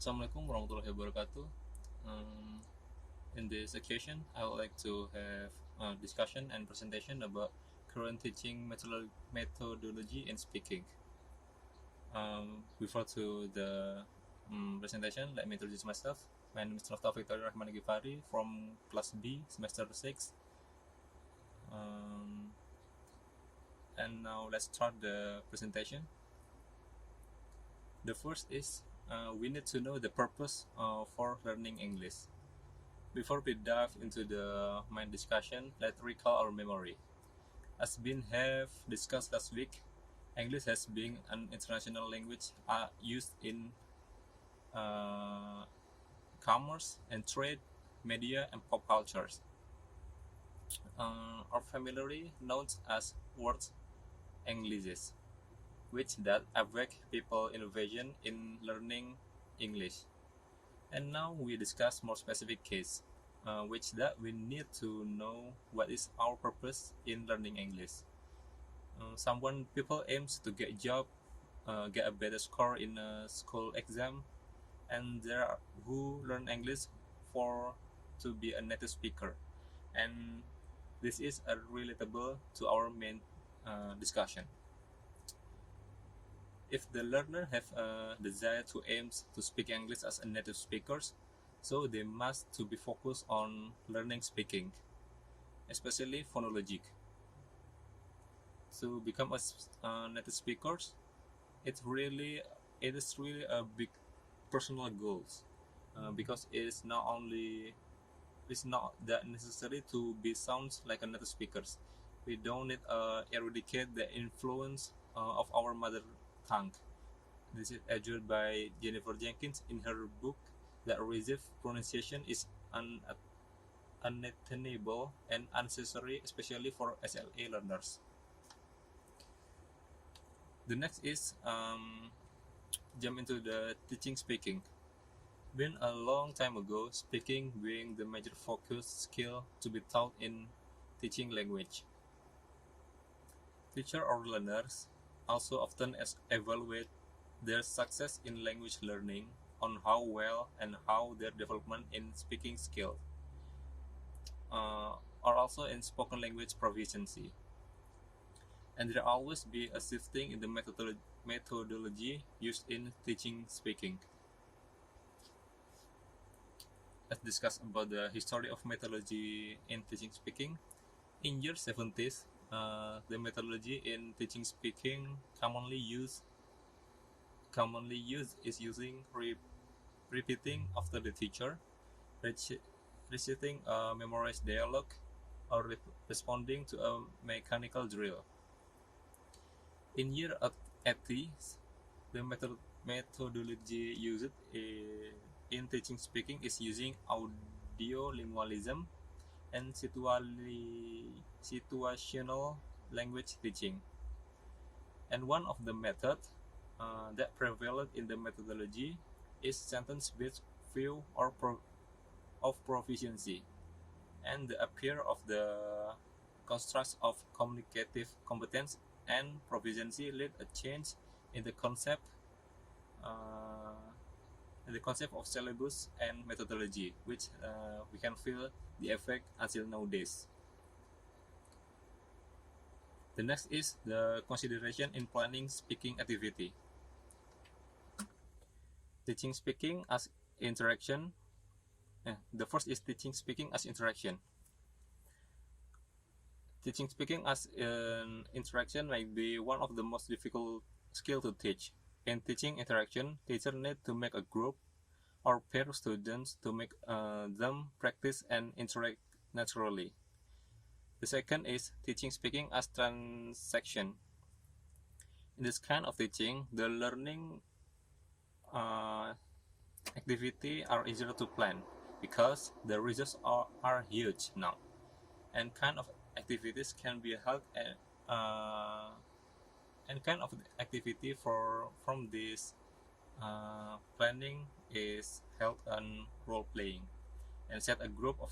Assalamualaikum warahmatullahi wabarakatuh. Um, in this occasion, I would like to have a discussion and presentation about current teaching methodology in speaking. Before to the presentation, let me introduce myself. My name is Nofta from class B, semester 6. Um, and now let's start the presentation. The first is we need to know the purpose for learning English. Before we dive into the main discussion, let's recall our memory. As been have discussed last week, English has been an international language used in uh, commerce and trade, media, and pop cultures. Are familiarly known as words Anglices, which that evoke people innovation in learning English. And now we discuss more specific case, which that we need to know what is our purpose in learning English. Someone people aims to get a job, get a better score in a school exam, and there are who learn English for to be a native speaker, and this is relatable to our main discussion. If the learner have a desire to aims to speak English as a native speakers, so they must to be focused on learning speaking, especially phonologic. To become a native speakers, it is really a big personal goals because it's not that necessary to be sounds like a native speakers. We don't need eradicate the influence of our mother tongue. This is argued by Jennifer Jenkins in her book that receive pronunciation is unattainable and unnecessary, especially for SLA learners. The next is jump into the teaching speaking. Been a long time ago, speaking being the major focus skill to be taught in teaching language. Teacher or learners also often evaluate their success in language learning on how well and how their development in speaking skills are also in spoken language proficiency. And there always be a shifting in the methodology used in teaching speaking. Let's discuss about the history of methodology in teaching speaking. In year 70s, the methodology in teaching speaking commonly used is using repeating after the teacher, reciting a memorized dialogue, or responding to a mechanical drill. In year 80s, the methodology used in teaching speaking is using audiolingualism and situational language teaching. And one of the methods that prevalent in the methodology is sentence-based view of proficiency, and the appear of the constructs of communicative competence and proficiency lead a change in the concept uh, of syllabus and methodology, which we can feel the effect until nowadays. The next is the consideration in planning speaking activity. Teaching speaking as interaction. The first is teaching speaking as interaction. Teaching speaking as an interaction might be one of the most difficult skill to teach. In teaching interaction, teachers need to make a group or pair of students to make them practice and interact naturally. The second is teaching speaking as transaction. In this kind of teaching, the learning uh, activity are easier to plan because the results are huge now, and kind of activities can be held and kind of activity from this planning is held on role playing and set a group of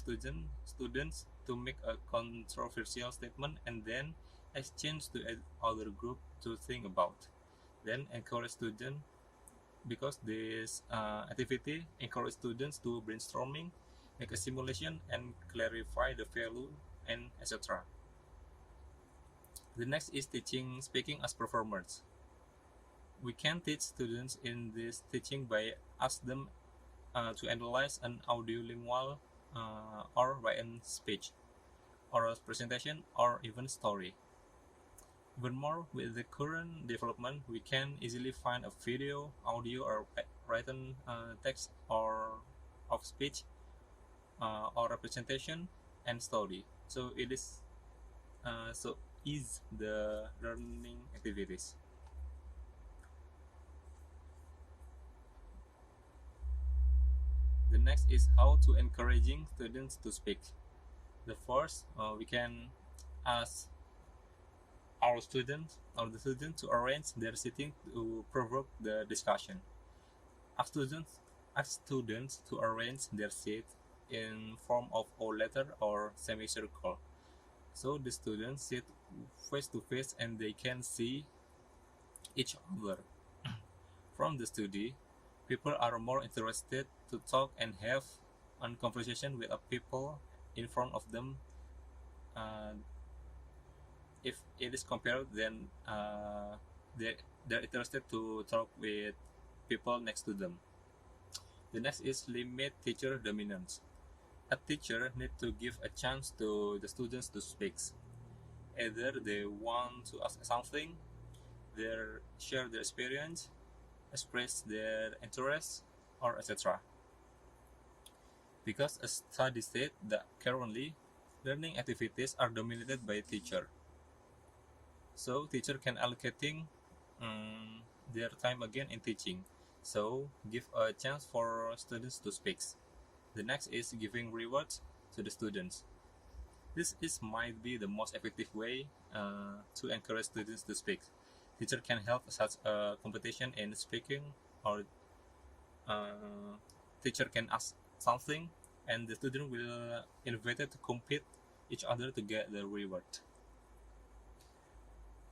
students to make a controversial statement and then exchange to other group to think about, then encourage students because this activity encourages students to brainstorming, make a simulation, and clarify the value, and etc. The next is teaching speaking as performance. We can teach students in this teaching by ask them to analyze an audiolingual or written speech, or a presentation, or even story. Even more, with the current development, we can easily find a video, audio, or written text or of speech or representation and story. So it is so is the learning activities. The next is how to encouraging students to speak. The first, we can ask our students or the students to arrange their sitting to provoke the discussion. Ask students to arrange their seat in form of O letter or semicircle. So the students sit face to face and they can see each other. From the study, people are more interested to talk and have a conversation with a people in front of them. Uh, if it is compared, then they they're interested to talk with people next to them. The next is limit teacher dominance. A teacher needs to give a chance to the students to speak. Either they want to ask something, share their experience, express their interests, or etc. Because a study said that currently learning activities are dominated by teacher. So teacher can allocating um, their time again in teaching. So give a chance for students to speak. The next is giving rewards to the students. This is might be the most effective way to encourage students to speak. Teacher can help such a competition in speaking, or uh, teacher can ask something, and the student will invited to compete each other to get the reward.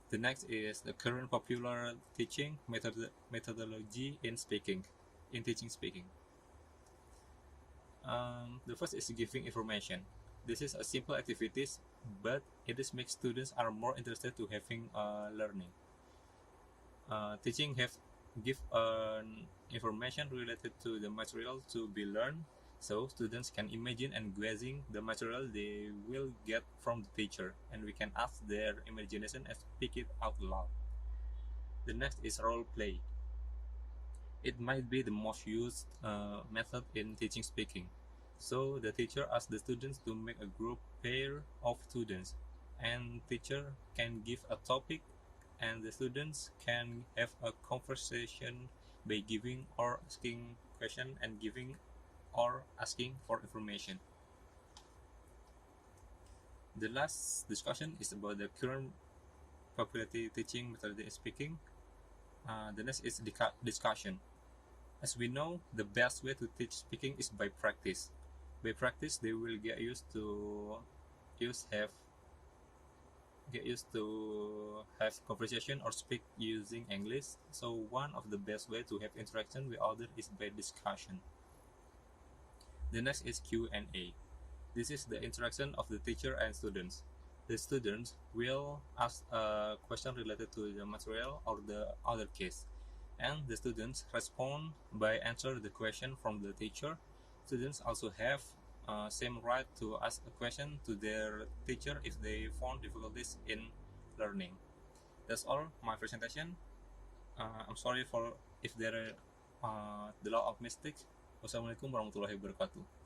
The next is the current popular teaching methodology in speaking, in teaching speaking. The first is giving information. This is a simple activities, but it is makes students are more interested to having learning. Teaching have give information related to the material to be learned, so students can imagine and guessing the material they will get from the teacher, and we can ask their imagination and speak it out loud. The next is role play. It might be the most used method in teaching speaking. So the teacher asks the students to make a group pair of students, and teacher can give a topic, and the students can have a conversation by giving or asking question, and giving or asking for information. The last discussion is about the current popularity teaching method in speaking. The next is discussion. As we know, the best way to teach speaking is by practice. By practice, they will use have get used to have conversation or speak using English. So one of the best way to have interaction with others is by discussion. The next is Q&A. This is the interaction of the teacher and students. The students will ask a question related to the material or the other case, and the students respond by answer the question from the teacher. Students also have same right to ask a question to their teacher if they found difficulties in learning. That's all my presentation. I'm sorry for if there are the lot of mistakes. Wassalamualaikum warahmatullahi wabarakatuh.